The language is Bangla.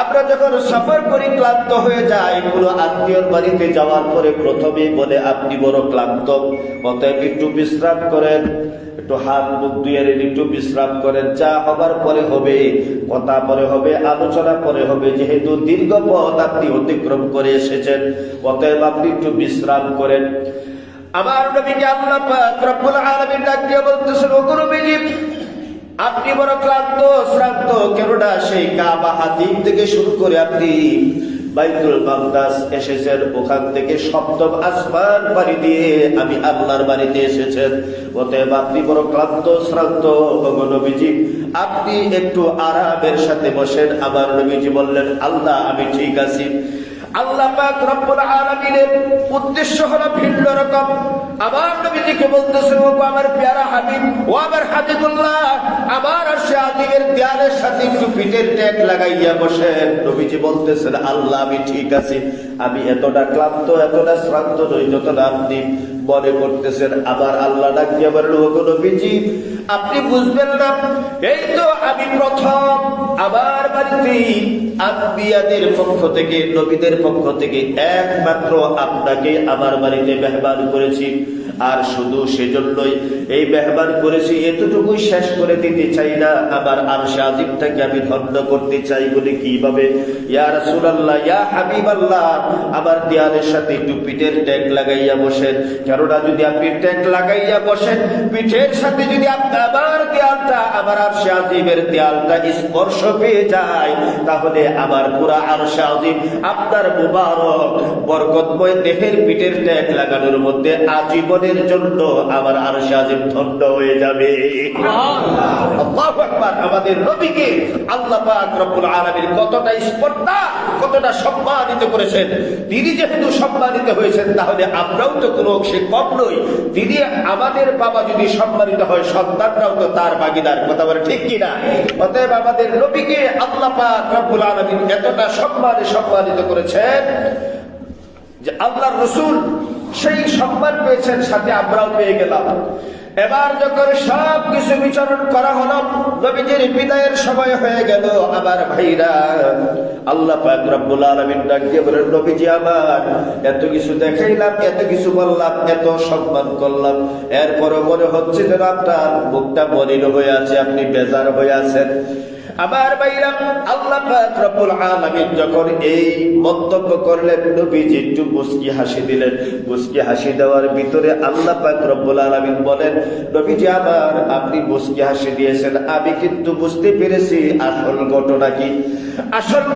আমরা যখন সফর করি ক্লান্ত হয়ে যাই, কোনো আত্মীয়র বাড়িতে যাওয়ার পরে প্রথমেই বলে আপনি বড় ক্লান্ত, অতএব একটু বিশ্রাম করেন, একটু হাত মুখ ধুয়ে একটু বিশ্রাম করেন। যা হবার পরে হবে, কথা পরে হবে, আলোচনা পরে হবে। যেহেতু দীর্ঘ পথ আপনি অতিক্রম করে এসেছেন, অতএব আপনি একটু বিশ্রাম করেন। আমার নবীকে আল্লাহ পাক রব্বুল আলামিন ডাক দিয়ে বলতেছেন, ও নবীজি, আপনি বড় ক্লান্ত শ্রান্ত, কেননা সেই কাবা হাতিম থেকে শুরু করে আপনি বাইতুল মাকদাস এসেছেন, ওখান থেকে সপ্তম আসমান পাড়ি দিয়ে আমি আল্লাহর বাড়িতে এসেছেন। অতএব আপনি বড় ক্লান্ত শ্রান্ত। নবীজি, আপনি একটু আরামের সাথে বসেন। আমার নবীজি বললেন, আল্লাহ আমি ঠিক আছি। আল্লাহ পাক রব্বুল আলামিনের উদ্দেশ্য হলো ভিন্ন রকম। আমার নবীজিকে বলতেছেন, ও আমার প্যারা হাবিব, ও আমার হাবিবুল্লাহ, আমার আরশে আজিমের দেয়ালের সাথে একটু পিঠের ট্যাগ লাগাইয়া বসেন। নবীজি বলতেছেন, আল্লাহ আমি ঠিক আছি, আমি এতটা ক্লান্ত এতটা শ্রান্ত নই যতটা আপনি মনে করতেছেন। আবার আল্লাহ ডাকিয়ে বলল, ও নবীজি, আপনি বুঝবেন না, এই তো আমি প্রথম আমার বাড়িতে আম্বিয়াদের পক্ষ থেকে, নবীদের পক্ষ থেকে একমাত্র আপনাকে আমার বাড়িতে মেহমান করেছি। আর শুধু সেজন্যই এই মেহমান করেছি, এতটুকুই শেষ করে দিতে চাই না, আমার আরশে আজিমটাকে আমি ধন্য করতে চাই। বলে কিভাবে? ইয়া রাসূলুল্লাহ, ইয়া হাবিবাল্লাহ, আমার দেয়ালের সাথে একটু পিঠের ট্যাগ লাগাইয়া বসেন। কেননা যদি আপনি ট্যাগ লাগাইয়া বসেন, পিঠের সাথে যদি আমার দেয়ালটা, আমার আরশে আজিমের দেয়ালটা স্পর্শ পেয়ে যায়, তাহলে আমার পুরা আরশে আজিম আপনার মুবারক বরকতময় দেহের পিঠের ট্যাগ লাগানোর মধ্যে আজীবনের জন্য আমার আরশে আজিম ধন্য হয়ে যাবে। আল্লাহু আকবার। আমাদের নবীকে আল্লাহ পাক রব্বুল আলামিন কতটা স্পর্ধা, কতটা সম্মানিত করেছেন। তিনি যেহেতু সম্মানিত হয়েছেন, তাহলে আমরাও তো কোনো অংশে কম নই। তিনি আমাদের বাবা যদি সম্মানিত হয়, সন্তানরাও তো তার ভাগীদার। কথা বলে ঠিক কিনা? অতএব আমাদের নবীকে আল্লাহ পাক রব্বুল আলামিন এতটা সম্মানিত করেছেন যে আল্লাহর রাসূল সেই সম্মান পেয়েছেন, সাথে আমরাও পেয়ে গেলাম। এবার যখন সব কিছু বিচরণ করা হলো, নবীজির বিদায়ের সময় হয়ে গেল, আমার ভাইরা, আল্লাহ পাক রব্বুল আলামিন ডাক দিয়ে বলেন, নবীজি আমার, এত কিছু দেখাইলাম, এত কিছু বললাম, এত সম্মান করলাম, এরপরও মনে হচ্ছে যেন আপনার মুখটা মলিন হয়ে আছে, আপনি বেজার হয়ে আছেন। আমার ভাইরা, আল্লাহ পাক রব্বুল আলামিন যখন এই মন্তব্য করলেন, নবীজি একটু মুস্কি হাসি দিলেন। মুস্কি হাসি দেওয়ার ভিতরে আল্লাহ পাক রব্বুল আলামিন বলেন, নবীজি আমার, আপনি মুস্কি হাসি দিয়েছেন, আমি কিন্তু বুঝতে পেরেছি আসল ঘটনা কি। আসল